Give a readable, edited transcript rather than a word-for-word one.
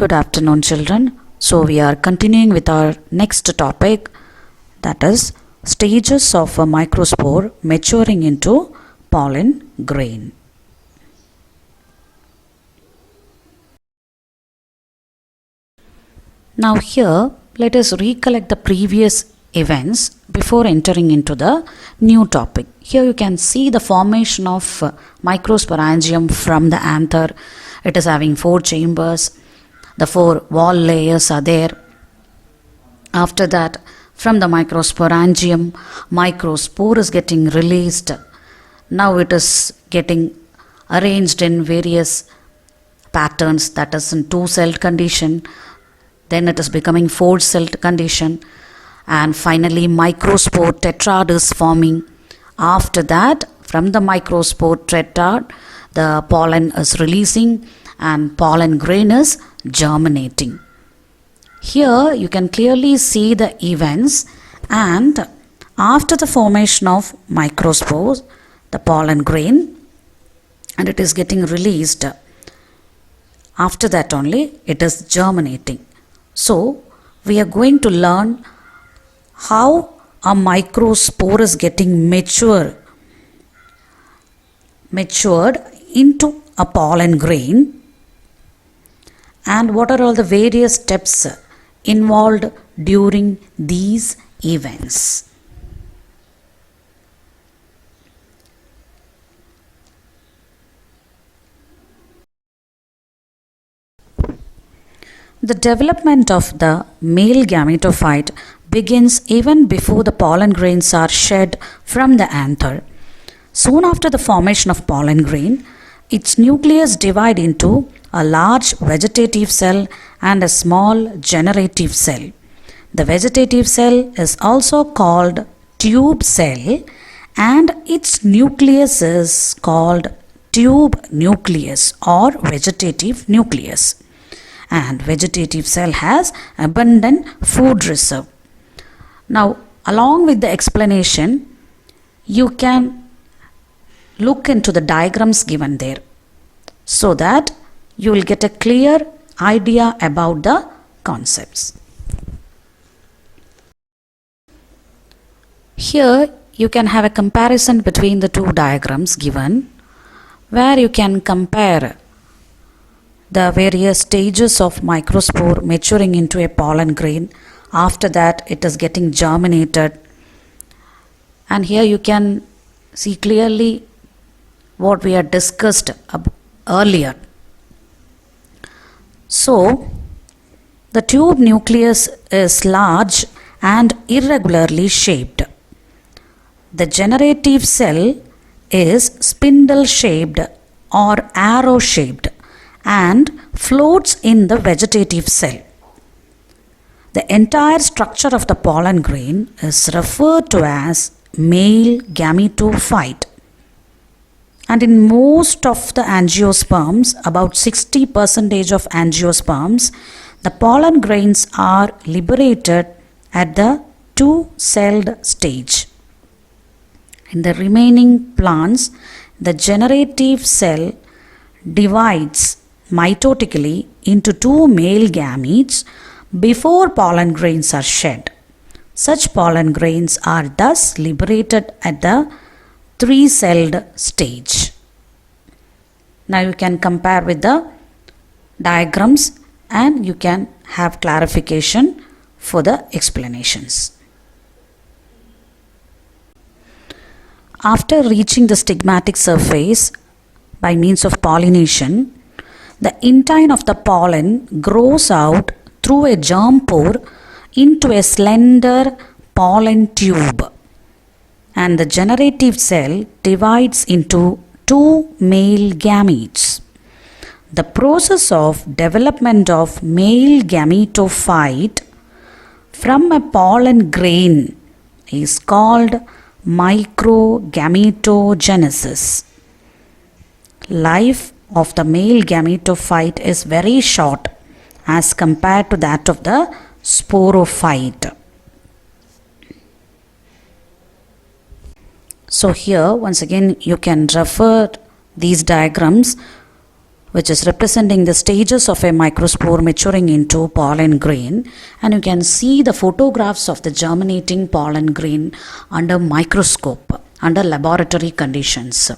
Good afternoon, children. So we are continuing with our next topic, that is stages of a microspore maturing into pollen grain. Now here let us recollect the previous events before entering into the new topic. Here you can see the formation of microsporangium from the anther. It is having 4 chambers. The 4 wall layers are there. After that, from the microsporangium, microspore is getting released. Now it is getting arranged in various patterns, that is in 2-celled condition. Then it is becoming 4-celled condition. And finally, microspore tetrad is forming. After that, from the microspore tetrad, the pollen is releasing and pollen grain is germinating. Here you can clearly see the events, and after the formation of microspores, the pollen grain, and it is getting released. After that only it is germinating. So we are going to learn how a microspore is getting matured into a pollen grain, and what are all the various steps involved during these events. The development of the male gametophyte begins even before the pollen grains are shed from the anther. Soon after the formation of pollen grain, its nucleus divides into a large vegetative cell and a small generative cell. The vegetative cell is also called tube cell, and its nucleus is called tube nucleus or vegetative nucleus. And vegetative cell has abundant food reserve. Now, along with the explanation, you can look into the diagrams given there so that you will get a clear idea about the concepts. Here you can have a comparison between the 2 diagrams given, where you can compare the various stages of microspore maturing into a pollen grain. After that it is getting germinated, and here you can see clearly what we had discussed earlier. So the tube nucleus is large and irregularly shaped. The generative cell is spindle shaped or arrow shaped and floats in the vegetative cell. The entire structure of the pollen grain is referred to as male gametophyte. And in most of the angiosperms, about 60% of angiosperms, the pollen grains are liberated at the 2-celled stage. In the remaining plants, the generative cell divides mitotically into 2 male gametes before pollen grains are shed. Such pollen grains are thus liberated at the 3-celled stage. Now you can compare with the diagrams and you can have clarification for the explanations. After reaching the stigmatic surface by means of pollination, the intine of the pollen grows out through a germ pore into a slender pollen tube, and the generative cell divides into 2 male gametes. The process of development of male gametophyte from a pollen grain is called microgametogenesis. Life of the male gametophyte is very short as compared to that of the sporophyte. So here once again you can refer these diagrams which is representing the stages of a microspore maturing into pollen grain, and you can see the photographs of the germinating pollen grain under microscope under laboratory conditions.